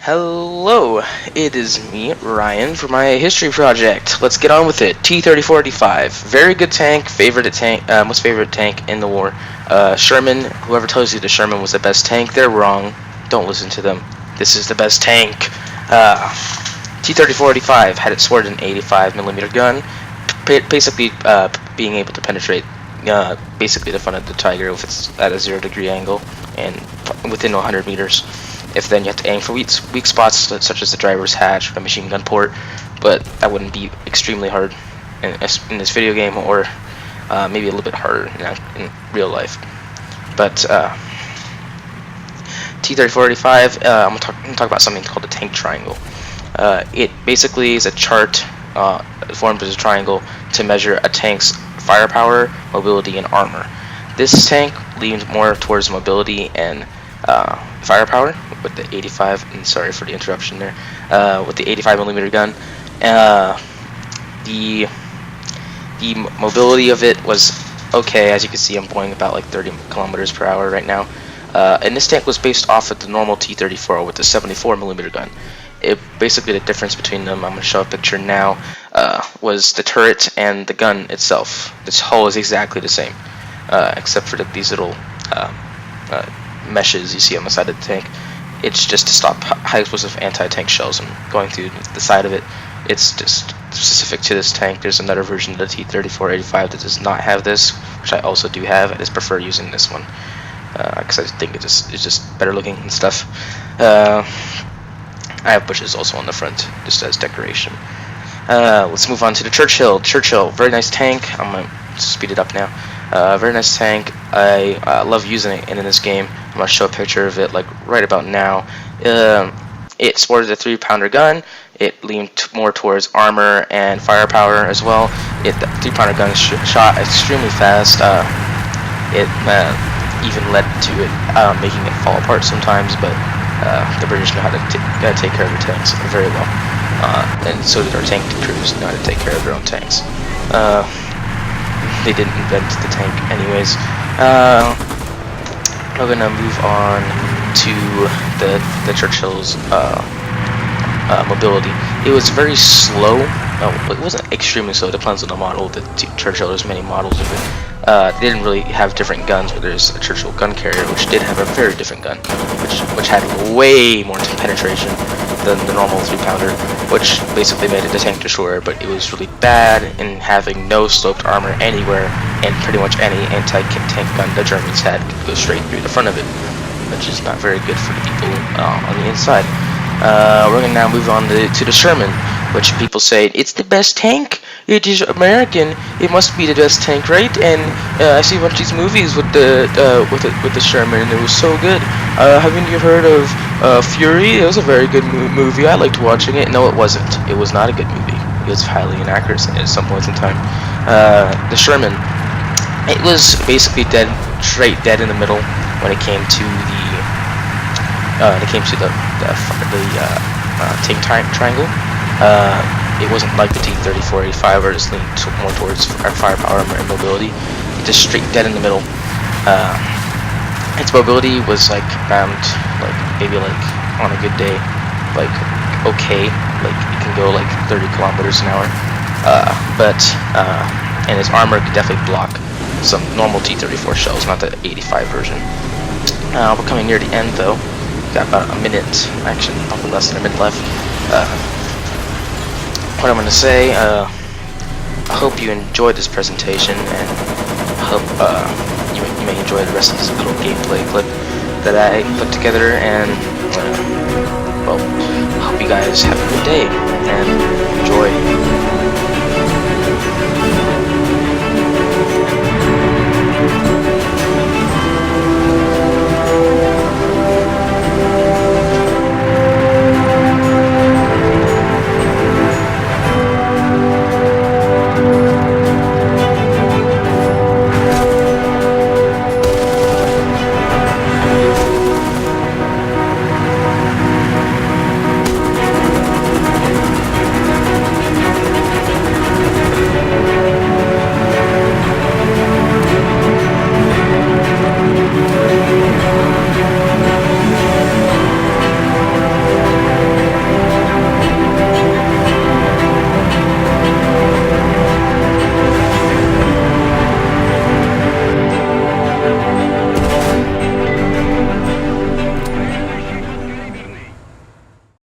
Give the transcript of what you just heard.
Hello, it is me, Ryan, for my history project. Let's get on with it. T-3485, very good tank, most favorite tank in the war. Sherman, whoever tells you the Sherman was the best tank, they're wrong. Don't listen to them. This is the best tank. T-3485 had its sword an 85mm gun, basically being able to penetrate basically the front of the Tiger if it's at a 0-degree angle and within 100 meters. If then you have to aim for weak spots such as the driver's hatch or the machine gun port, but that wouldn't be extremely hard in this video game, or maybe a little bit harder in real life. But T-3485, I'm gonna talk about something called the tank triangle. It basically is a chart formed as a triangle to measure a tank's firepower, mobility, and armor. This tank leaned more towards mobility and firepower with the 85, and sorry for the interruption there, with the 85mm gun. The mobility of it was okay. As you can see, I'm going about like 30 kilometers per hour right now. And this tank was based off of the normal T-34 with the 74mm gun. Basically, the difference between them, I'm going to show a picture now, was the turret and the gun itself. This hull is exactly the same, except for these little meshes you see on the side of the tank. It's just to stop high explosive anti-tank shells and going through the side of it. It's just specific to this tank. There's another version of the T-3485 that does not have this, which I also do have. I just prefer using this one because I think it's just better looking and stuff. I have bushes also on the front just as decoration. Let's move on to the Churchill. Churchill, very nice tank. I'm gonna speed it up now. Very nice tank. I love using it in this game. I'm gonna show a picture of it like right about now. It sported a 3-pounder gun. It leaned more towards armor and firepower as well. The 3-pounder gun shot extremely fast. It even led to it making it fall apart sometimes, but the British know how to take care of their tanks very well, and so did our tank crews know how to take care of their own tanks. They didn't invent the tank anyways. We're gonna move on to the Churchill's mobility. It was very slow. It wasn't extremely slow. It depends on the model. The Churchill, there's many models of it. They didn't really have different guns, but there's a Churchill gun carrier, which did have a very different gun, which had way more penetration than the normal 3-pounder, which basically made it a tank destroyer. But it was really bad in having no sloped armor anywhere, and pretty much any anti-tank gun the Germans had could go straight through the front of it, which is not very good for the people on the inside. We're gonna now move on to the Sherman, which people say it's the best tank. It is American. It must be the best tank, right? And I see a bunch of these movies with the Sherman, and it was so good. Haven't you heard of Fury? It was a very good movie. I liked watching it. No, it wasn't. It was not a good movie. It was highly inaccurate at some points in time. The Sherman, it was basically straight dead in the middle when it came to the tank triangle. It wasn't like the T-3485 where it's leaned more towards firepower and mobility. It's just straight dead in the middle. Its mobility was like around, like maybe like on a good day, like okay, like it can go like 30 kilometers an hour. And its armor could definitely block some normal T-34 shells, not the 85 version. We're coming near the end though. Got about a minute, actually, probably less than a minute left. What I'm going to say, I hope you enjoyed this presentation, and I hope you may enjoy the rest of this little gameplay clip that I put together, and well, I hope you guys have a good day, and